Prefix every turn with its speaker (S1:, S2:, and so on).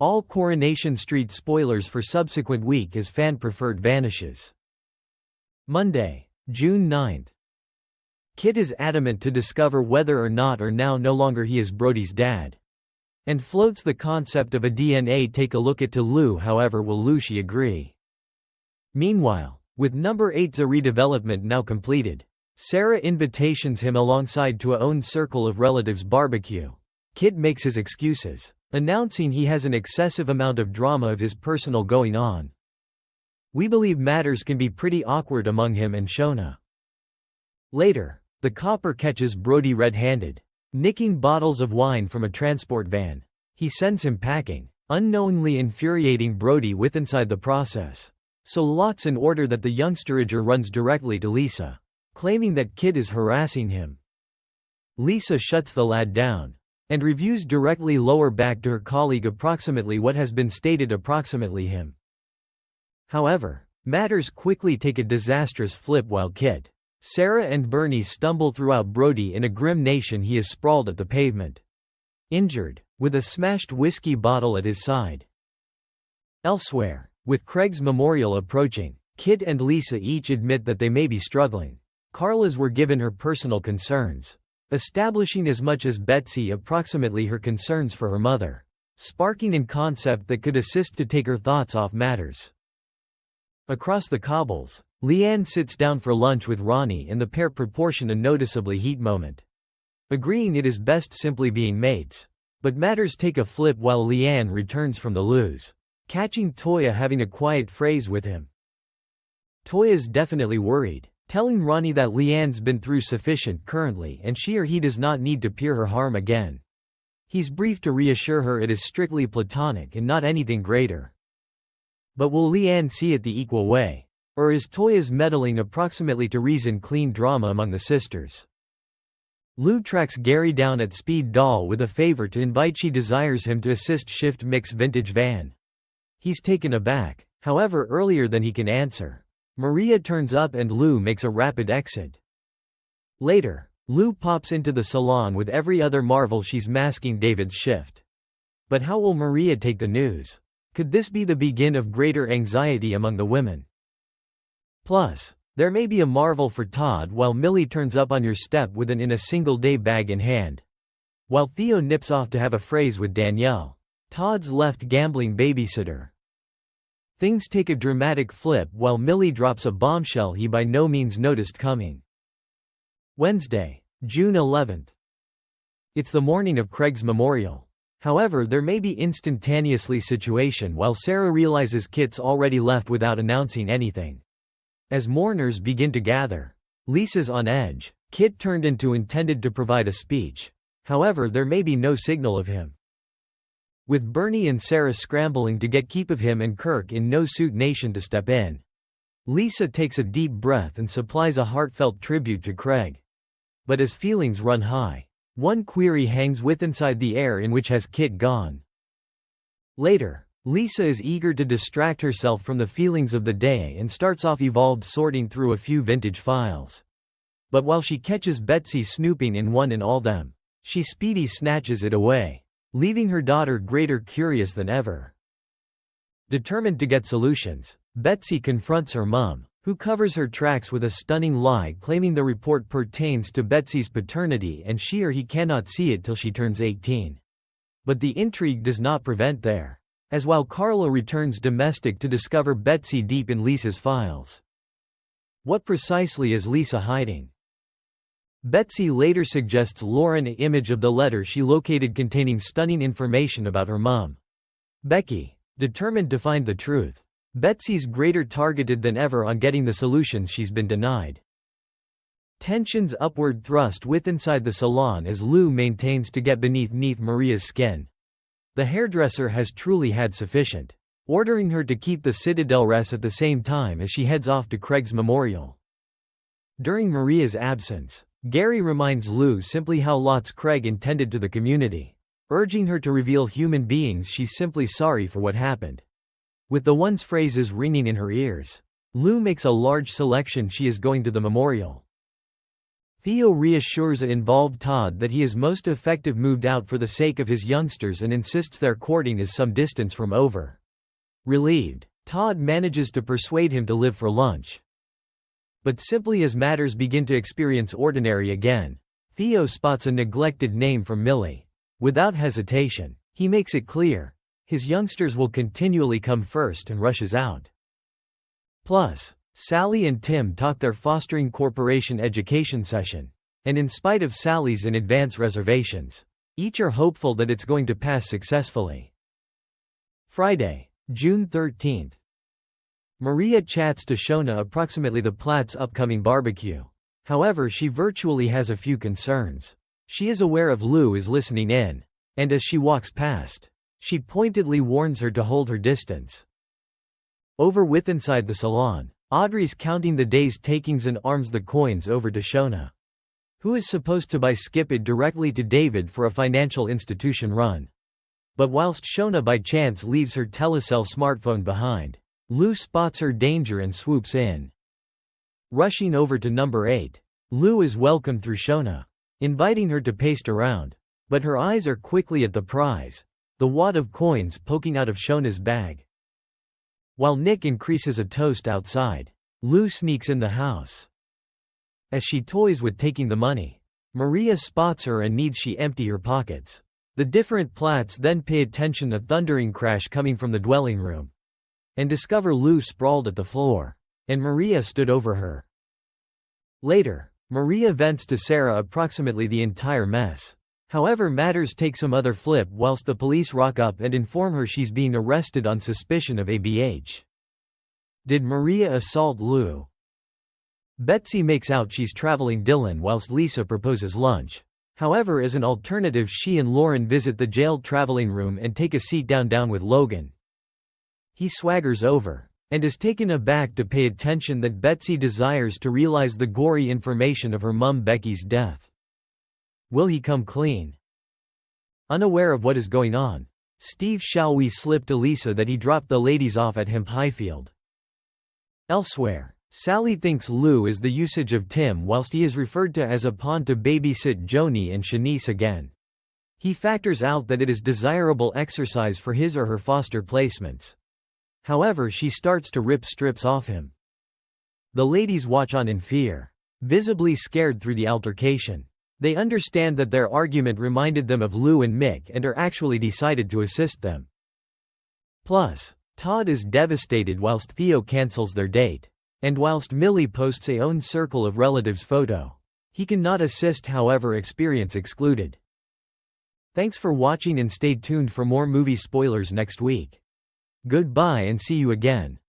S1: All Coronation Street spoilers for subsequent week as fan-preferred vanishes. Monday, June 9. Kit is adamant to discover whether or not now no longer he is Brody's dad. And floats the concept of a DNA take a look at to Lou. However, will Lucy agree? Meanwhile, with number 8's a redevelopment now completed, Sarah invitations him alongside to a own circle of relatives barbecue. Kit makes his excuses, announcing he has an excessive amount of drama of his personal going on. We believe matters can be pretty awkward among him and Shona. Later, the copper catches Brody red-handed, nicking bottles of wine from a transport van. He sends him packing, unknowingly infuriating Brody with inside the process. So lots in order that the youngsterager runs directly to Lisa, claiming that Kit is harassing him. Lisa shuts the lad down, and reviews directly lower back to her colleague approximately what has been stated approximately him. However, matters quickly take a disastrous flip while Kit, Sarah and Bernie stumble throughout Brody in a grim nation. He is sprawled at the pavement, injured, with a smashed whiskey bottle at his side. Elsewhere, with Craig's memorial approaching, Kit and Lisa each admit that they may be struggling. Carla's were given her personal concerns, establishing as much as Betsy approximately her concerns for her mother, sparking an concept that could assist to take her thoughts off matters. Across the cobbles, Leanne sits down for lunch with Ronnie and the pair proportion a noticeably heat moment, agreeing it is best simply being mates. But matters take a flip while Leanne returns from the lose, catching Toya having a quiet phrase with him. Toya's definitely worried, telling Ronnie that Leanne's been through sufficient currently and she or he does not need to peer her harm again. He's brief to reassure her it is strictly platonic and not anything greater. But will Leanne see it the equal way? Or is Toya's meddling approximately to reason clean drama among the sisters? Lou tracks Gary down at Speed Doll with a favor to invite. She desires him to assist shift mix vintage van. He's taken aback, however, earlier than he can answer. Maria turns up and Lou makes a rapid exit. Later, Lou pops into the salon with every other marvel. She's masking David's shift. But how will Maria take the news? Could this be the begin of greater anxiety among the women? Plus, there may be a marvel for Todd while Millie turns up on your step with an in a single day bag in hand. While Theo nips off to have a phrase with Danielle, Todd's left gambling babysitter. Things take a dramatic flip while Millie drops a bombshell he by no means noticed coming. Wednesday, June 11. It's the morning of Craig's memorial. However, there may be instantaneously situation while Sarah realizes Kit's already left without announcing anything. As mourners begin to gather, Lisa's on edge. Kit turned into intended to provide a speech. However, there may be no signal of him. With Bernie and Sarah scrambling to get keep of him and Kirk in no-suit nation to step in, Lisa takes a deep breath and supplies a heartfelt tribute to Craig. But as feelings run high, one query hangs with inside the air in which has Kit gone. Later, Lisa is eager to distract herself from the feelings of the day and starts off evolved sorting through a few vintage files. But while she catches Betsy snooping in one and all them, she speedy snatches it away, leaving her daughter greater curious than ever. Determined to get solutions, Betsy confronts her mom, who covers her tracks with a stunning lie claiming the report pertains to Betsy's paternity and she or he cannot see it till she turns 18. But the intrigue does not prevent there, as while Carla returns domestic to discover Betsy deep in Lisa's files. What precisely is Lisa hiding? Betsy later suggests Lauren an image of the letter she located containing stunning information about her mom. Becky, determined to find the truth, Betsy's greater targeted than ever on getting the solutions she's been denied. Tensions upward thrust with inside the salon as Lou maintains to get beneath Maria's skin. The hairdresser has truly had sufficient, ordering her to keep the Citadel rest at the same time as she heads off to Craig's memorial. During Maria's absence, Gary reminds Lou simply how lots Craig intended to the community, urging her to reveal human beings she's simply sorry for what happened. With the one's phrases ringing in her ears, Lou makes a large selection. She is going to the memorial. Theo reassures an involved Todd that he is most effective moved out for the sake of his youngsters and insists their courting is some distance from over. Relieved, Todd manages to persuade him to live for lunch. But simply as matters begin to experience ordinary again, Theo spots a neglected name from Millie. Without hesitation, he makes it clear his youngsters will continually come first and rushes out. Plus, Sally and Tim talk their fostering corporation education session, and in spite of Sally's in advance reservations, each are hopeful that it's going to pass successfully. Friday, June 13th. Maria chats to Shona approximately the Platt's upcoming barbecue. However, she virtually has a few concerns. She is aware of Lou is listening in, and as she walks past, she pointedly warns her to hold her distance. Over with inside the salon, Audrey's counting the day's takings and arms the coins over to Shona, who is supposed to buy skip it directly to David for a financial institution run. But whilst Shona by chance leaves her telecell smartphone behind, Lou spots her danger and swoops in. Rushing over to number 8, Lou is welcomed through Shona, inviting her to paste around, but her eyes are quickly at the prize, the wad of coins poking out of Shona's bag. While Nick increases a toast outside, Lou sneaks in the house. As she toys with taking the money, Maria spots her and needs she empty her pockets. The different Platts then pay attention to a thundering crash coming from the dwelling room, and discover Lou sprawled at the floor, and Maria stood over her. Later, Maria vents to Sarah approximately the entire mess. However, matters take some other flip whilst the police rock up and inform her she's being arrested on suspicion of ABH. Did Maria assault Lou? Betsy makes out she's traveling Dylan whilst Lisa proposes lunch. However, as an alternative, she and Lauren visit the jailed traveling room and take a seat down with Logan. He swaggers over, and is taken aback to pay attention that Betsy desires to realize the gory information of her mum Becky's death. Will he come clean? Unaware of what is going on, Steve shall we slip to Lisa that he dropped the ladies off at Hemp Highfield. Elsewhere, Sally thinks Lou is the usage of Tim whilst he is referred to as a pawn to babysit Joni and Shanice again. He factors out that it is desirable exercise for his or her foster placements. However, she starts to rip strips off him. The ladies watch on in fear, visibly scared through the altercation. They understand that their argument reminded them of Lou and Mick and are actually decided to assist them. Plus, Todd is devastated whilst Theo cancels their date, and whilst Millie posts a own circle of relatives photo. He cannot assist, however, experience excluded. Thanks for watching and stay tuned for more movie spoilers next week. Goodbye and see you again.